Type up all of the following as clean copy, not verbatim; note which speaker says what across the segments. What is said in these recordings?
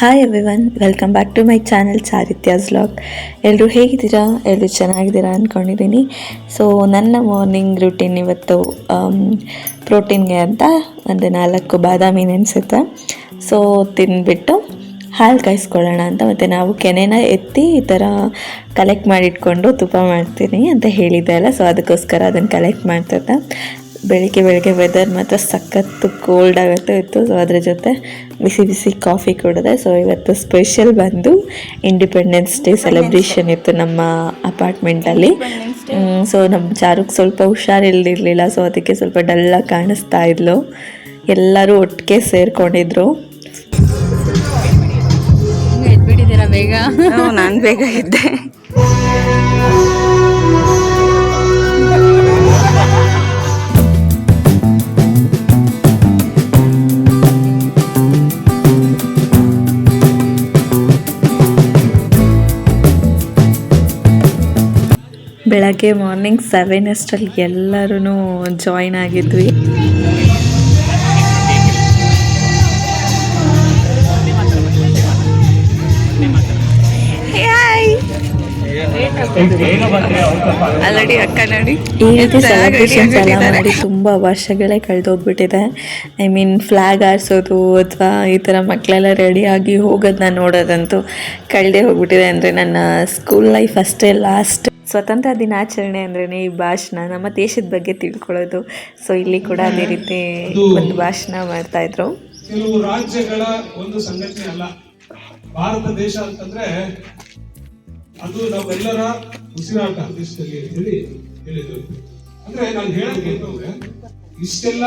Speaker 1: Hi everyone, welcome back to my channel Charithya's vlog. ಎಲ್ಲರೂ ಹೇಗಿದ್ದೀರಾ? ಎಲ್ಲರೂ ಚೆನ್ನಾಗಿದ್ದೀರಾ ಅಂದ್ಕೊಂಡಿದ್ದೀನಿ. ಸೊ ನನ್ನ ಮಾರ್ನಿಂಗ್ ರೂಟೀನ್ ಇವತ್ತು ಪ್ರೋಟೀನ್ಗೆ ಅಂತ ಒಂದು 4 ಬಾದಾಮಿ ನೆನೆಸುತ್ತೆ. ಸೊ ತಿಂದ್ಬಿಟ್ಟು ಹಾಲು ಕಾಯಿಸ್ಕೊಳ್ಳೋಣ ಅಂತ, ಮತ್ತು ನಾವು ಕೆನೆನ ಎತ್ತಿ ಈ ಥರ ಕಲೆಕ್ಟ್ ಮಾಡಿಟ್ಕೊಂಡು ತುಪ್ಪ ಮಾಡ್ತೀನಿ ಅಂತ ಹೇಳಿದ್ದೆ ಅಲ್ಲ, ಸೊ ಅದಕ್ಕೋಸ್ಕರ ಅದನ್ನು ಕಲೆಕ್ಟ್ ಮಾಡ್ತಿದ್ದೆ. ಬೆಳಿಗ್ಗೆ ವೆದರ್ ಮಾತ್ರ ಸಖತ್ತು ಕೋಲ್ಡ್ ಆಗುತ್ತೆ ಇತ್ತು. ಸೊ ಅದ್ರ ಜೊತೆ ಬಿಸಿ ಬಿಸಿ ಕಾಫಿ ಕುಡಿದೆ. ಸೊ ಇವತ್ತು ಸ್ಪೆಷಲ್ ಬಂದು ಇಂಡಿಪೆಂಡೆನ್ಸ್ ಡೇ ಸೆಲೆಬ್ರೇಷನ್ ಇತ್ತು ನಮ್ಮ ಅಪಾರ್ಟ್ಮೆಂಟಲ್ಲಿ. ಸೊ ನಮ್ಮ ಚಾರುಗೆ ಸ್ವಲ್ಪ ಹುಷಾರಿಲ್ದಿರಲಿಲ್ಲ, ಸೊ ಅದಕ್ಕೆ ಸ್ವಲ್ಪ ಡಲ್ಲಾಗಿ ಕಾಣಿಸ್ತಾ ಇದ್ಲು. ಎಲ್ಲರೂ ಒಟ್ಟಿಗೆ ಸೇರ್ಕೊಂಡಿದ್ರು.
Speaker 2: ಬೇಗ
Speaker 1: ನಾನು ಬೇಗ ಇದ್ದೆ. ಬೆಳಗ್ಗೆ ಮಾರ್ನಿಂಗ್ 7 ಅಷ್ಟರಲ್ಲಿ ಎಲ್ಲರೂ ಜಾಯ್ನ್ ಆಗಿದ್ವಿ.
Speaker 2: ಆಲ್ರೆಡಿ ಅಕ್ಕ ನೋಡಿ
Speaker 1: ಈ ರೀತಿ ಸೆಲೆಬ್ರೇಷನ್ಸ್ ಎಲ್ಲ ಮಾಡಿ ತುಂಬ ವರ್ಷಗಳೇ ಕಳೆದೋಗ್ಬಿಟ್ಟಿದೆ. ಐ ಮೀನ್ ಫ್ಲ್ಯಾಗ್ ಆರಿಸೋದು ಅಥವಾ ಈ ಥರ ಮಕ್ಕಳೆಲ್ಲ ರೆಡಿಯಾಗಿ ಹೋಗೋದನ್ನ ನೋಡೋದಂತೂ ಕಳೆದೇ ಹೋಗ್ಬಿಟ್ಟಿದೆ. ಅಂದರೆ ನನ್ನ ಸ್ಕೂಲ್ ಲೈಫ್ ಅಷ್ಟೇ ಲಾಸ್ಟ್. ಸ್ವತಂತ್ರ ದಿನಾಚರಣೆ ಅಂದ್ರೇ ಈ ಭಾಷಣ, ನಮ್ಮ ದೇಶದ ಬಗ್ಗೆ ತಿಳ್ಕೊಳ್ಳೋದು. ಸೊ ಇಲ್ಲಿ ಕೂಡ ಅದೇ ರೀತಿ ಒಂದು ಭಾಷಣ ಮಾಡ್ತಾಯಿದ್ರು.
Speaker 3: ಕೆಲವು ರಾಜ್ಯಗಳ ಒಂದು ಸಂಘಟನೆ ಅಲ್ಲ, ಭಾರತ ದೇಶ ಅಂತಂದ್ರೆ ಅದು ನಾವೆಲ್ಲರ ಉಸಿರಾಟ ದೇಶದಲ್ಲಿ ಅಂತ ಹೇಳಿ ಹೇಳಿದ್ರು. ಅಂದ್ರೆ ನಾನು ಹೇಳೋದೇನಂದ್ರೆ, ಇಷ್ಟೆಲ್ಲ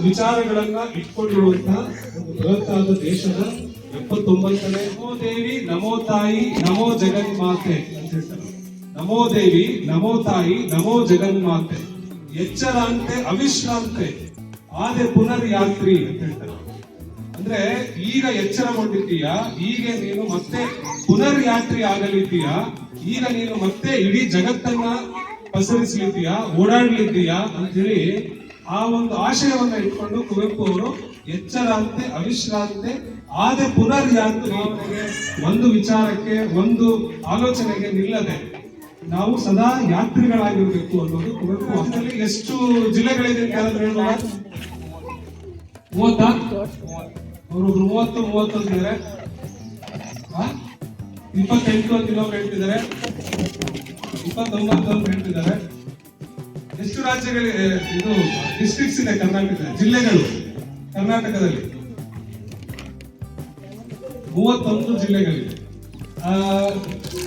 Speaker 3: ವಿಚಾರಗಳನ್ನ ಇಟ್ಕೊಂಡಿರುವಂತಹ ಒಂದು ಬೃಹತ್ತಾದ ದೇಶದ 79ನೇ ನಮೋ ದೇವಿ ನಮೋ ತಾಯಿ ನಮೋ ಜಗನ್ಮಾತೆ ಅಂತ ಹೇಳ್ತಾರೆ. ನಮೋ ದೇವಿ ನಮೋ ತಾಯಿ ನಮೋ ಜಗನ್ಮಾತೆ, ಎಚ್ಚರಾಂತೆ ಅವಿಶ್ರಾಂತೆ ಆದೆ ಪುನರ್ಯಾತ್ರಿ ಅಂತ ಹೇಳ್ತಾರೆ. ಅಂದ್ರೆ ಈಗ ಎಚ್ಚರಗೊಂಡಿದ್ದೀಯಾ, ಈಗ ನೀನು ಮತ್ತೆ ಪುನರ್ಯಾತ್ರಿ ಆಗಲಿದ್ದೀಯಾ, ಈಗ ನೀನು ಮತ್ತೆ ಇಡೀ ಜಗತ್ತನ್ನ ಪಸರಿಸಲಿದ್ದೀಯಾ, ಓಡಾಡ್ಲಿದ್ದೀಯಾ ಅಂತ ಹೇಳಿ ಆ ಒಂದು ಆಶಯವನ್ನ ಇಟ್ಕೊಂಡು ಕುವೆಂಪು ಅವರು ಎಚ್ಚರಾಂತೆ ಅವಿಶ್ರಾಂತೆ ಆದೆ ಪುನರ್ಯಾತ್ರಿ, ಒಂದು ವಿಚಾರಕ್ಕೆ ಒಂದು ಆಲೋಚನೆಗೆ ನಿಲ್ಲದೆ ನಾವು ಸದಾ ಯಾತ್ರಿಗಳಾಗಿರ್ಬೇಕು ಅನ್ನೋದು ಕುವೆಂಪು. ಅದರಲ್ಲಿ ಎಷ್ಟು ಜಿಲ್ಲೆಗಳಿದೆ ಅಂತ ಹೇಳಿದ್ರೆ 30 ಅವ್ರೊಬ್ರು 30 ಅಂತಿದ್ದಾರೆ, 28 ಅಂತ ಇನ್ನೊಬ್ರು ಹೇಳ್ತಿದ್ದಾರೆ, 29 ಅಂತ ಹೇಳ್ತಿದ್ದಾರೆ. ಎಷ್ಟು ರಾಜ್ಯಗಳಿದೆ, ಇದು ಡಿಸ್ಟ್ರಿಕ್ಟ್ಸ್ ಇದೆ ಕರ್ನಾಟಕ, ಜಿಲ್ಲೆಗಳು ಕರ್ನಾಟಕದಲ್ಲಿ 31 ಜಿಲ್ಲೆಗಳಿದೆ.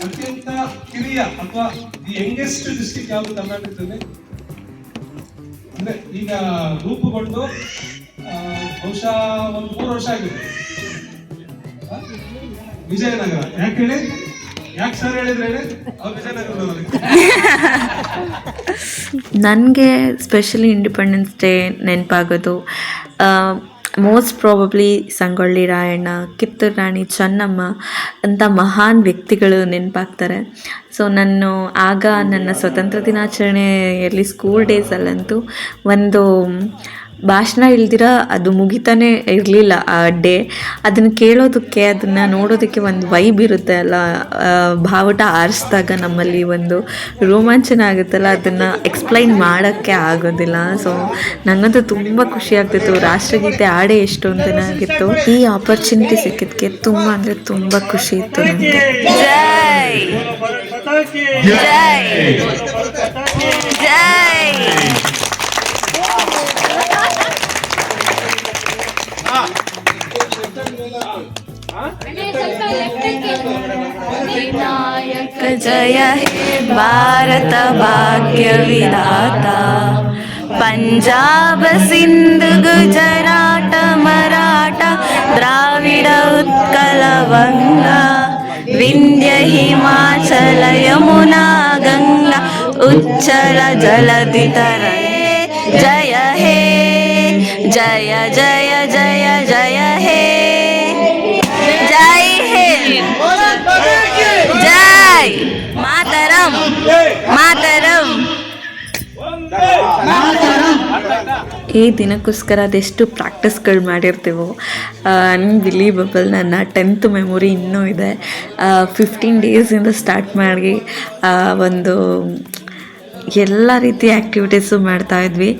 Speaker 3: ಅತ್ಯಂತ ಕಿರಿಯ ಅಥವಾ ದಿ ಯಂಗೆಸ್ಟ್ ಡಿಸ್ಟ್ರಿಕ್ಟ್ ಯಾವುದು ಕರ್ನಾಟಕದಲ್ಲಿ? ಅಂದ್ರೆ ಈಗ ರೂಪುಗೊಂಡು ಬಹುಶಃ ಒಂದು 3 ವರ್ಷ ಆಗಿದೆ, ವಿಜಯನಗರ. ಯಾಕೆ ಹೇಳಿ, ಯಾಕೆ ಸರ್ ಹೇಳಿದ್ರೆ ಹೇಳಿ, ಅವ್ರು ವಿಜಯನಗರದವರು.
Speaker 1: ನನಗೆ ಸ್ಪೆಷಲಿ ಇಂಡಿಪೆಂಡೆನ್ಸ್ ಡೇ ನೆನಪಾಗೋದು ಮೋಸ್ಟ್ ಪ್ರಾಬಬ್ಲಿ ಸಂಗೊಳ್ಳಿ ರಾಯಣ್ಣ, ಕಿತ್ತೂರು ರಾಣಿ ಚೆನ್ನಮ್ಮ ಅಂತ ಮಹಾನ್ ವ್ಯಕ್ತಿಗಳು ನೆನಪಾಗ್ತಾರೆ. ಸೊ ನಾನು ಆಗ ನನ್ನ ಸ್ವತಂತ್ರ ದಿನಾಚರಣೆಯಲ್ಲಿ ಸ್ಕೂಲ್ ಡೇಸಲ್ಲಂತೂ ಒಂದು ಭಾಷಣ ಇಲ್ದಿರ ಅದು ಮುಗಿತಾನೆ ಇರಲಿಲ್ಲ ಆ ಡೇ. ಅದನ್ನು ಕೇಳೋದಕ್ಕೆ, ಅದನ್ನು ನೋಡೋದಕ್ಕೆ ಒಂದು ವೈಬ್ ಇರುತ್ತೆ ಅಲ್ಲ, ಬಾವುಟ ಆರಿಸಿದಾಗ ನಮ್ಮಲ್ಲಿ ಒಂದು ರೋಮಾಂಚನ ಆಗುತ್ತಲ್ಲ, ಅದನ್ನು ಎಕ್ಸ್ಪ್ಲೈನ್ ಮಾಡೋಕ್ಕೆ ಆಗೋದಿಲ್ಲ. ಸೊ ನನಗಂತೂ ತುಂಬ ಖುಷಿ ಆಗ್ತಿತ್ತು. ರಾಷ್ಟ್ರಗೀತೆ ಹಾಡೇ ಎಷ್ಟು ಅಂತ ಆಗಿತ್ತು. ಈ ಆಪರ್ಚುನಿಟಿ ಸಿಕ್ಕಿದ್ದಕ್ಕೆ ತುಂಬ ಅಂದರೆ ತುಂಬ ಖುಷಿ ಇತ್ತು ನನಗೆ.
Speaker 2: ಜೈ ಜೈ ಜೈ.
Speaker 1: ವಿನಾಯಕ ಜಯ ಹೇ ಭಾರತ ಭಾಗ್ಯ ವಿಧಾತ, ಪಂಜಾಬ ಸಿಂಧು ಗುಜರಾಟ ಮರಾಠ ದ್ರಾವಿಡ ಉತ್ಕಲ ವಂಗ, ವಿಂಧ್ಯ ಹಿಮಾಚಲ ಯಮುನಾ ಗಂಗಾ ಉಚ್ಚಲ ಜಲಧಿ ತರಂಗ. ಜಯ ಹೇ ಜಯ ಜಯ ಜಯ ಜಯ ಹೇ, ಜೈ ಹಿಂದ್, ಜೈ ಮಾತರಂ, ಮಾತರಂ. ಈ ದಿನಕ್ಕೋಸ್ಕರ ಅದೆಷ್ಟು ಪ್ರಾಕ್ಟೀಸ್ಗಳು ಮಾಡಿರ್ತೀವೋ ಅನ್ಬಿಲೀವಬಲ್. ನನ್ನ 10th ಮೆಮೊರಿ ಇನ್ನೂ ಇದೆ. 15 ಡೇಸಿಂದ ಸ್ಟಾರ್ಟ್ ಮಾಡಿ ಒಂದು ಎಲ್ಲ ರೀತಿಯ ಆ್ಯಕ್ಟಿವಿಟೀಸು ಮಾಡ್ತಾಯಿದ್ವಿ.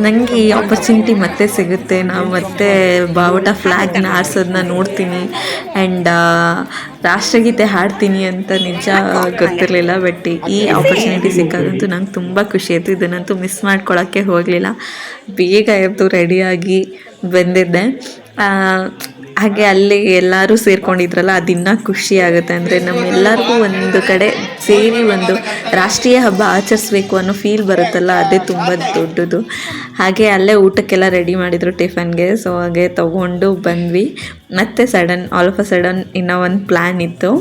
Speaker 1: ನನಗೆ ಈ ಆಪರ್ಚುನಿಟಿ ಮತ್ತೆ ಸಿಗುತ್ತೆ, ನಾವು ಮತ್ತೆ ಬಾವುಟ ಫ್ಲ್ಯಾಗ್ನ ಆರಿಸೋದನ್ನ ನೋಡ್ತೀನಿ ಆ್ಯಂಡ್ ರಾಷ್ಟ್ರಗೀತೆ ಹಾಡ್ತೀನಿ ಅಂತ ನಿಜ ಗೊತ್ತಿರಲಿಲ್ಲ. ಬಟ್ ಈ ಆಪರ್ಚುನಿಟಿ ಸಿಕ್ಕಾಗಂತೂ ನಂಗೆ ತುಂಬ ಖುಷಿ ಆಯಿತು. ಇದನ್ನಂತೂ ಮಿಸ್ ಮಾಡ್ಕೊಳ್ಳೋಕ್ಕೆ ಹೋಗಲಿಲ್ಲ. ಬೇಗ ಎದ್ದು ರೆಡಿಯಾಗಿ ಬಂದಿದ್ದೆ. ಹಾಗೆ ಅಲ್ಲಿ ಎಲ್ಲರೂ ಸೇರ್ಕೊಂಡಿದ್ರಲ್ಲ, ಅದಿನ್ನೂ ಖುಷಿ ಆಗುತ್ತೆ. ಅಂದರೆ ನಮ್ಮೆಲ್ಲರಿಗೂ ಒಂದು ಕಡೆ ಸೇರಿ ಒಂದು ರಾಷ್ಟ್ರೀಯ ಹಬ್ಬ ಆಚರಿಸ್ಬೇಕು ಅನ್ನೋ ಫೀಲ್ ಬರುತ್ತಲ್ಲ, ಅದೇ ತುಂಬ ದೊಡ್ಡದು. ಹಾಗೆ ಅಲ್ಲೇ ಊಟಕ್ಕೆಲ್ಲ ರೆಡಿ ಮಾಡಿದರು ಟಿಫನ್ಗೆ. ಸೊ ಹಾಗೆ ತೊಗೊಂಡು ಬಂದ್ವಿ. ಮತ್ತು ಆಲ್ ಆಫ್ ಅ ಸಡನ್ ಇನ್ನೂ ಒಂದು ಪ್ಲ್ಯಾನ್ ಇತ್ತು.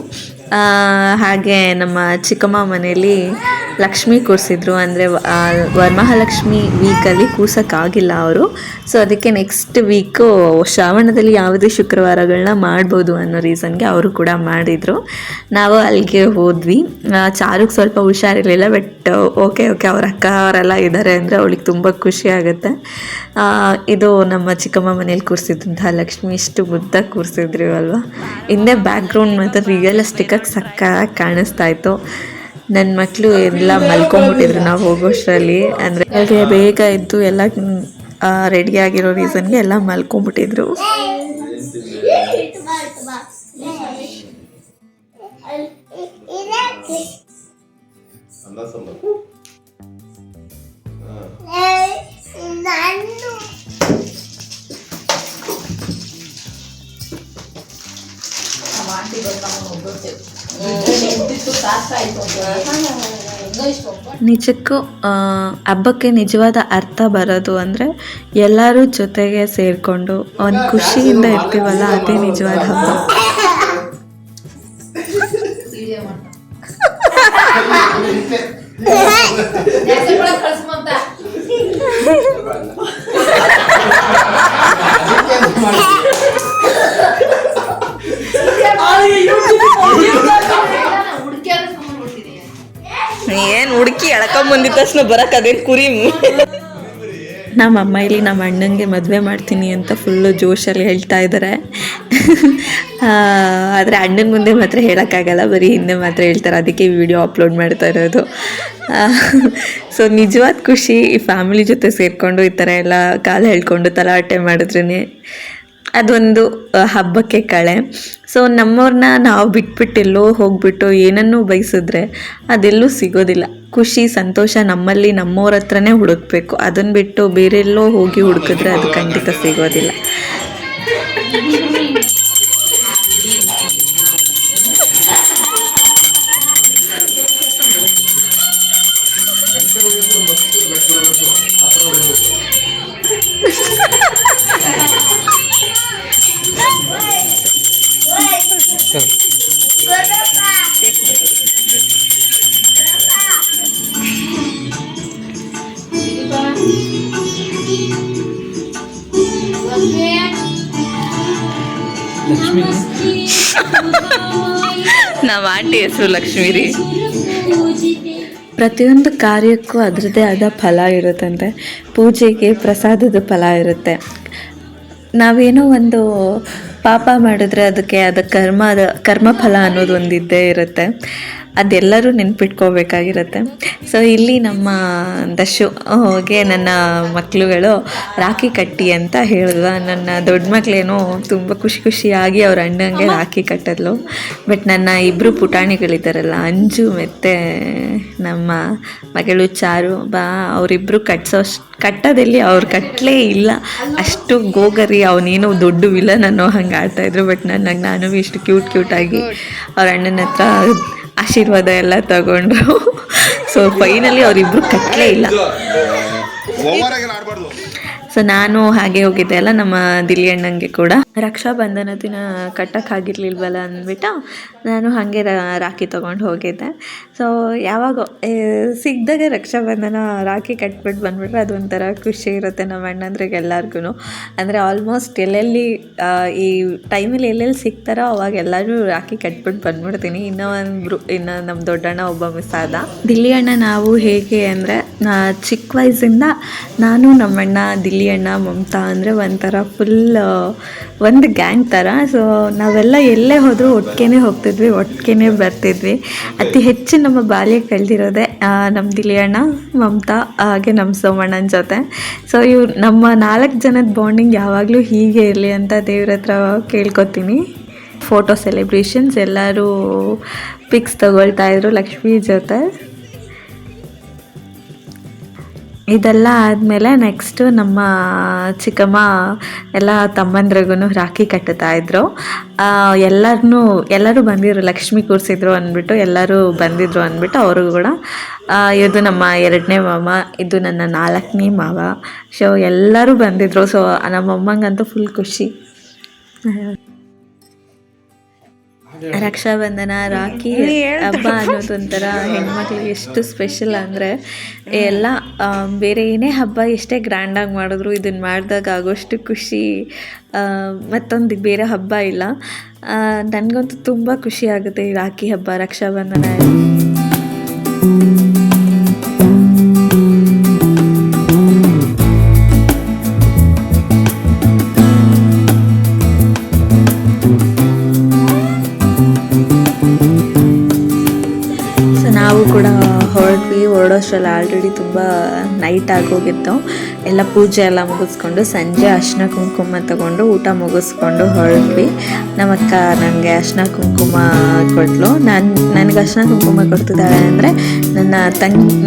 Speaker 1: ಹಾಗೆ ನಮ್ಮ ಚಿಕ್ಕಮ್ಮ ಮನೇಲಿ ಲಕ್ಷ್ಮಿ ಕೂರಿಸಿದ್ರು. ಅಂದರೆ ವರಮಹಾಲಕ್ಷ್ಮಿ ವೀಕಲ್ಲಿ ಕೂರ್ಸೋಕ್ಕಾಗಿಲ್ಲ ಅವರು. ಸೊ ಅದಕ್ಕೆ ನೆಕ್ಸ್ಟ್ ವೀಕು ಶ್ರಾವಣದಲ್ಲಿ ಯಾವುದೇ ಶುಕ್ರವಾರಗಳನ್ನ ಮಾಡ್ಬೋದು ಅನ್ನೋ ರೀಸನ್ಗೆ ಅವರು ಕೂಡ ಮಾಡಿದರು. ನಾವು ಅಲ್ಲಿಗೆ ಹೋದ್ವಿ. ಚಾರುಗೆ ಸ್ವಲ್ಪ ಹುಷಾರಿರಲಿಲ್ಲ. ಬಟ್ ಓಕೆ ಅವ್ರ ಅಕ್ಕ ಅವರೆಲ್ಲ ಇದ್ದಾರೆ ಅಂದರೆ ಅವಳಿಗೆ ತುಂಬ ಖುಷಿ ಆಗುತ್ತೆ. ಇದು ನಮ್ಮ ಚಿಕ್ಕಮ್ಮ ಮನೇಲಿ ಕೂರಿಸಿದಂತಹ ಲಕ್ಷ್ಮಿ ಇಷ್ಟು ಮುದ್ದಾಗಿ ಕೂರಿಸಿದ್ರು ಅಲ್ವಾ. ಹಿಂದೆ ಬ್ಯಾಕ್ಗ್ರೌಂಡ್ ಮಾತ್ರ ರಿಯಲಿಸ್ಟಿಕ್ಕಾಗಿ ಸಕ್ಕತ್ತಾಗಿ ಕಾಣಿಸ್ತಾ ಇತ್ತು. ನನ್ನ ಮಕ್ಕಳು ಎಲ್ಲ ಮಲ್ಕೊಂಡ್ಬಿಟ್ಟಿದ್ರು ನಾವು ಹೋಗೋಷ್ಟರಲ್ಲಿ. ಅಂದರೆ ಹಾಗೆ ಬೇಗ ಎದ್ದು ಎಲ್ಲ ರೆಡಿಯಾಗಿರೋ ರೀಸನ್ಗೆ ಎಲ್ಲ ಮಲ್ಕೊಂಡ್ಬಿಟ್ಟಿದ್ರು. ನಿಜಕ್ಕೂ ಹಬ್ಬಕ್ಕೆ ನಿಜವಾದ ಅರ್ಥ ಬರೋದು ಅಂದರೆ ಎಲ್ಲರೂ ಜೊತೆಗೆ ಸೇರಿಕೊಂಡು ಒಂದು ಖುಷಿಯಿಂದ ಇರ್ತೀವಲ್ಲ, ಅದೇ ನಿಜವಾದ ಹಬ್ಬ.
Speaker 2: ಏನು ಹುಡುಕಿ ಎಳ್ಕೊಂಬಂದಿದ ತಕ್ಷಣ ಬರಕ್ಕೆ ಅದೇ ಕುರಿ.
Speaker 1: ನಮ್ಮ ಅಮ್ಮ ಇಲ್ಲಿ ನಮ್ಮ ಅಣ್ಣಂಗೆ ಮದುವೆ ಮಾಡ್ತೀನಿ ಅಂತ ಫುಲ್ಲು ಜೋಶಲ್ಲಿ ಹೇಳ್ತಾ ಇದ್ದಾರೆ. ಆದರೆ ಅಣ್ಣನ ಮುಂದೆ ಮಾತ್ರ ಹೇಳೋಕ್ಕಾಗಲ್ಲ, ಬರೀ ಹಿಂದೆ ಮಾತ್ರ ಹೇಳ್ತಾರೆ. ಅದಕ್ಕೆ ವಿಡಿಯೋ ಅಪ್ಲೋಡ್ ಮಾಡ್ತಾ ಇರೋದು. ಸೊ ನಿಜವಾದ ಖುಷಿ ಈ ಫ್ಯಾಮಿಲಿ ಜೊತೆ ಸೇರಿಕೊಂಡು ಈ ಥರ ಎಲ್ಲ ಕಾಲು ಹೇಳ್ಕೊಂಡು ತಲಾಟೆ ಮಾಡಿದ್ರೇ ಅದೊಂದು ಹಬ್ಬಕ್ಕೆ ಕಳೆ. ಸೊ ನಮ್ಮವ್ರನ್ನ ನಾವು ಬಿಟ್ಬಿಟ್ಟೆಲ್ಲೋ ಹೋಗ್ಬಿಟ್ಟು ಏನನ್ನೂ ಬಯಸಿದ್ರೆ ಅದೆಲ್ಲೂ ಸಿಗೋದಿಲ್ಲ. ಖುಷಿ ಸಂತೋಷ ನಮ್ಮಲ್ಲಿ ನಮ್ಮವ್ರ ಹತ್ರನೇ ಹುಡುಕ್ಬೇಕು. ಅದನ್ನು ಬಿಟ್ಟು ಬೇರೆಲ್ಲೋ ಹೋಗಿ ಹುಡುಕಿದ್ರೆ ಅದು ಖಂಡಿತ ಸಿಗೋದಿಲ್ಲ.
Speaker 2: ನಮ್ಮ ಆಂಟಿ ಹೆಸರು ಲಕ್ಷ್ಮೀ ರೀ.
Speaker 1: ಪ್ರತಿಯೊಂದು ಕಾರ್ಯಕ್ಕೂ ಅದರದ್ದೇ ಆದ ಫಲ ಇರುತ್ತಂತೆ. ಪೂಜೆಗೆ ಪ್ರಸಾದದ ಫಲ ಇರುತ್ತೆ. ನಾವೇನೋ ಒಂದು ಪಾಪ ಮಾಡಿದ್ರೆ ಅದಕ್ಕೆ ಕರ್ಮಫಲ ಅನ್ನೋದು ಒಂದು ಇದ್ದೇ ಇರುತ್ತೆ. ಅದೆಲ್ಲರೂ ನೆನ್ಪಿಟ್ಕೋಬೇಕಾಗಿರುತ್ತೆ. ಸೊ ಇಲ್ಲಿ ನಮ್ಮ ದಶುಗೆ ನನ್ನ ಮಕ್ಕಳುಗಳು ರಾಖಿ ಕಟ್ಟಿ ಅಂತ ಹೇಳಿದ್ವ. ನನ್ನ ದೊಡ್ಡ ಮಕ್ಕಳೇನೋ ತುಂಬ ಖುಷಿಯಾಗಿ ಅವ್ರ ಅಣ್ಣಂಗೆ ರಾಖಿ ಕಟ್ಟಿದ್ಲು. ಬಟ್ ನನ್ನ ಇಬ್ಬರು ಪುಟಾಣಿಗಳಿದ್ದಾರಲ್ಲ, ಅಂಜು ಮತ್ತು ನಮ್ಮ ಮಗಳು ಚಾರು, ಅವರಿಬ್ಬರು ಕಟ್ಟೋದಲ್ಲಿ ಅವ್ರು ಕಟ್ಟಲೇ ಇಲ್ಲ. ಅಷ್ಟು ಗೋಗರಿ, ಅವನೇನೋ ದೊಡ್ಡ ವಿಲನ್ ಅನ್ನೋ ಹಂಗೆ ಆಡ್ತಾಯಿದ್ರು. ಬಟ್ ನಾನು ಇಷ್ಟು ಕ್ಯೂಟಾಗಿ ಅವ್ರ ಅಣ್ಣನ ಹತ್ರ ಆಶೀರ್ವಾದ ಎಲ್ಲ ತಗೊಂಡ್ರು. ಸೊ ಫೈನಲಿ ಅವರಿಬ್ಬರು ಕಟ್ಟಲೇ ಇಲ್ಲ. ಸೊ ನಾನು ಹಾಗೆ ಹೋಗಿದ್ದೆ ಅಲ್ಲ ನಮ್ಮ ದಿಲ್ಲಿ ಅಣ್ಣಂಗೆ ಕೂಡ ರಕ್ಷಾಬಂಧನ ದಿನ ಕಟ್ಟೋಕ್ಕಾಗಿರ್ಲಿಲ್ವಲ್ಲ ಅಂದ್ಬಿಟ್ಟು ನಾನು ಹಾಗೆ ರಾಖಿ ತೊಗೊಂಡು ಹೋಗಿದ್ದೆ. ಸೊ ಯಾವಾಗ ಸಿಕ್ಕಿದಾಗ ರಕ್ಷಾಬಂಧನ ರಾಖಿ ಕಟ್ಬಿಟ್ಟು ಬಂದುಬಿಟ್ರೆ ಅದೊಂಥರ ಖುಷಿ ಇರುತ್ತೆ ನಮ್ಮ ಅಣ್ಣಂದ್ರಿಗೆ ಎಲ್ಲರಿಗೂ. ಅಂದರೆ ಆಲ್ಮೋಸ್ಟ್ ಎಲ್ಲೆಲ್ಲಿ ಈ ಟೈಮಲ್ಲಿ ಎಲ್ಲೆಲ್ಲಿ ಸಿಗ್ತಾರೋ ಅವಾಗ ಎಲ್ಲರೂ ರಾಖಿ ಕಟ್ಬಿಟ್ಟು ಬಂದ್ಬಿಡ್ತೀನಿ. ಇನ್ನು ನಮ್ಮ ದೊಡ್ಡಣ್ಣ ಒಬ್ಬ ಮಿಸ್ ಆದ. ದಿಲ್ಲಿ ಅಣ್ಣ ನಾವು ಹೇಗೆ ಅಂದರೆ ಚಿಕ್ಕ ವಯಸ್ಸಿಂದ ನಾನು ನಮ್ಮಣ್ಣ, ದಿಲ್ಲಿ ಅಣ್ಣ, ಮಮತಾ ಅಂದರೆ ಒಂಥರ ಫುಲ್ ಒಂದು ಗ್ಯಾಂಗ್ ಥರ. ಸೊ ನಾವೆಲ್ಲ ಎಲ್ಲೇ ಹೋದರೂ ಒಟ್ಟಿಗೆ ಹೋಗ್ತಿದ್ವಿ, ಒಟ್ಟಿಗೆ ಬರ್ತಿದ್ವಿ. ಅತಿ ಹೆಚ್ಚು ನಮ್ಮ ಬಾಲ್ಯ ಕಳೆದಿರೋದೆ ನಮ್ಮ ದಿಲ್ಲಿ ಅಣ್ಣ, ಮಮತಾ ಹಾಗೆ ನಮ್ಮ ಸೋಮಣ್ಣನ ಜೊತೆ. ಸೊ ನಮ್ಮ 4 ಜನದ ಬಾಂಡಿಂಗ್ ಯಾವಾಗಲೂ ಹೀಗೆ ಇರಲಿ ಅಂತ ದೇವ್ರ ಹತ್ರ ಕೇಳ್ಕೊತೀನಿ. ಫೋಟೋ ಸೆಲೆಬ್ರೇಷನ್ಸ್ ಎಲ್ಲರೂ ಪಿಕ್ಸ್ ತಗೊಳ್ತಾಯಿದ್ರು ಲಕ್ಷ್ಮಿ ಜೊತೆ. ಇದೆಲ್ಲ ಆದಮೇಲೆ ನೆಕ್ಸ್ಟು ನಮ್ಮ ಚಿಕ್ಕಮ್ಮ ಎಲ್ಲ ತಮ್ಮಂದ್ರಿಗೂ ರಾಖಿ ಕಟ್ಟುತ್ತಾಯಿದ್ರು. ಎಲ್ಲರೂ ಬಂದಿದ್ರು, ಲಕ್ಷ್ಮಿ ಕೂರಿಸಿದ್ರು ಅಂದ್ಬಿಟ್ಟು ಎಲ್ಲರೂ ಬಂದಿದ್ರು ಅಂದ್ಬಿಟ್ಟು ಅವರು ಕೂಡ. ಇದು ನಮ್ಮ 2ನೇ ಮಾವ, ಇದು ನನ್ನ 4ನೇ ಮಾವ. ಸೊ ಎಲ್ಲರೂ ಬಂದಿದ್ರು. ಸೊ ನಮ್ಮಮ್ಮಂಗಂತೂ ಫುಲ್ ಖುಷಿ. ರಕ್ಷಾಬಂಧನ, ರಾಖಿ ಹಬ್ಬ ಅನ್ನೋದೊಂಥರ ಹೆಣ್ಮಕ್ಳಿಗೆ ಎಷ್ಟು ಸ್ಪೆಷಲ್ ಅಂದರೆ ಎಲ್ಲ ಬೇರೆ ಏನೇ ಹಬ್ಬ ಎಷ್ಟೇ ಗ್ರ್ಯಾಂಡಾಗಿ ಮಾಡಿದ್ರು ಇದನ್ನು ಮಾಡಿದಾಗ ಆಗೋಷ್ಟು ಖುಷಿ ಮತ್ತೊಂದು ಬೇರೆ ಹಬ್ಬ ಇಲ್ಲ. ನನಗಂತೂ ತುಂಬ ಖುಷಿ ಆಗುತ್ತೆ ಈ ರಾಖಿ ಹಬ್ಬ, ರಕ್ಷಾಬಂಧನ. ನಾವು ಕೂಡ ಹೊರಡೋಷ್ಟರಲ್ಲಿ ಆಲ್ರೆಡಿ ತುಂಬ ನೈಟ್ ಆಗೋಗಿತ್ತು. ಎಲ್ಲ ಪೂಜೆ ಎಲ್ಲ ಮುಗಿಸ್ಕೊಂಡು ಸಂಜೆ ಅರಿಶಿನ ಕುಂಕುಮ ತಗೊಂಡು ಊಟ ಮುಗಿಸ್ಕೊಂಡು ಹೊರಡ್ವಿ. ನಮ್ಮ ಅಕ್ಕ ನನಗೆ ಅರಿಶಿನ ಕುಂಕುಮ ಕೊಟ್ಟಳು. ನನಗೆ ಅರಿಶಿನ ಕುಂಕುಮ ಕೊಡ್ತಿದ್ದಾಳೆ ಅಂದರೆ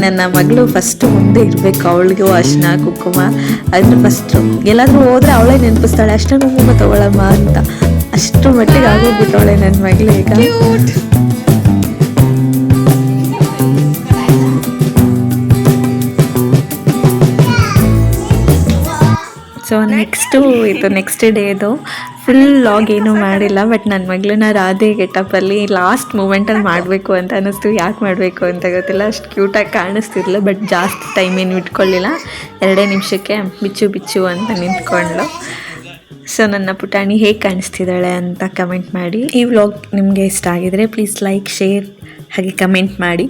Speaker 1: ನನ್ನ ಮಗಳು ಫಸ್ಟು ಮುಂದೆ ಇರಬೇಕು, ಅವಳಿಗೂ ಅರಿಶಿನ ಕುಂಕುಮ ಅಂದರೆ ಫಸ್ಟು ಎಲ್ಲಾದರೂ ಹೋದರೆ ಅವಳೇ ನೆನಪಿಸ್ತಾಳೆ ಅರಿಶಿನ ಕುಂಕುಮ ತಗೊಳ್ಳಮ್ಮ ಅಂತ. ಅಷ್ಟು ಮಟ್ಟಿಗೆ ಆಗೋಗ್ಬಿಟ್ಟವಳೆ ನನ್ನ ಮಗಳು ಈಗ. ಸೊ ನೆಕ್ಸ್ಟ್ ಡೇದು ಫುಲ್ ಲಾಗ್ ಏನೂ ಮಾಡಿಲ್ಲ. ಬಟ್ ನನ್ನ ಮಗಳನ್ನ ರಾಧೆ ಗೆಟಪ್ಪಲ್ಲಿ ಲಾಸ್ಟ್ ಮೂಮೆಂಟಲ್ಲಿ ಮಾಡಬೇಕು ಅಂತ ಅನ್ನಿಸ್ತು. ಯಾಕೆ ಮಾಡಬೇಕು ಅಂತ ಗೊತ್ತಿಲ್ಲ, ಅಷ್ಟು ಕ್ಯೂಟಾಗಿ ಕಾಣಿಸ್ತಿರ್ಲಿಲ್ಲ. ಬಟ್ ಜಾಸ್ತಿ ಟೈಮ್ ಏನು ಇಟ್ಕೊಳ್ಳಿಲ್ಲ, 2 ನಿಮಿಷಕ್ಕೆ ಬಿಚ್ಚು ಅಂತ ನಿಂತ್ಕೊಂಡ್ಳು. ಸೊ ನನ್ನ ಪುಟಾಣಿ ಹೇಗೆ ಕಾಣಿಸ್ತಿದ್ದಾಳೆ ಅಂತ ಕಮೆಂಟ್ ಮಾಡಿ. ಈ ವ್ಲಾಗ್ ನಿಮಗೆ ಇಷ್ಟ ಆಗಿದರೆ ಪ್ಲೀಸ್ ಲೈಕ್, ಶೇರ್ ಹಾಗೆ ಕಮೆಂಟ್ ಮಾಡಿ.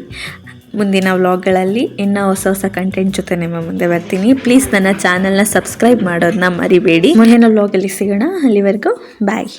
Speaker 1: ಮುಂದಿನ ವ್ಲಾಗ್ಗಳಲ್ಲಿ ಇನ್ನೂ ಹೊಸ ಕಂಟೆಂಟ್ ಜೊತೆ ನಿಮ್ಮ ಮುಂದೆ ಬರ್ತೀನಿ. ಪ್ಲೀಸ್ ನನ್ನ ಚಾನಲ್ನ ಸಬ್ಸ್ಕ್ರೈಬ್ ಮಾಡೋದನ್ನ ಮರಿಬೇಡಿ. ಮುಂದಿನ ವ್ಲಾಗಲ್ಲಿ ಸಿಗೋಣ. ಅಲ್ಲಿವರೆಗೂ ಬಾಯ್.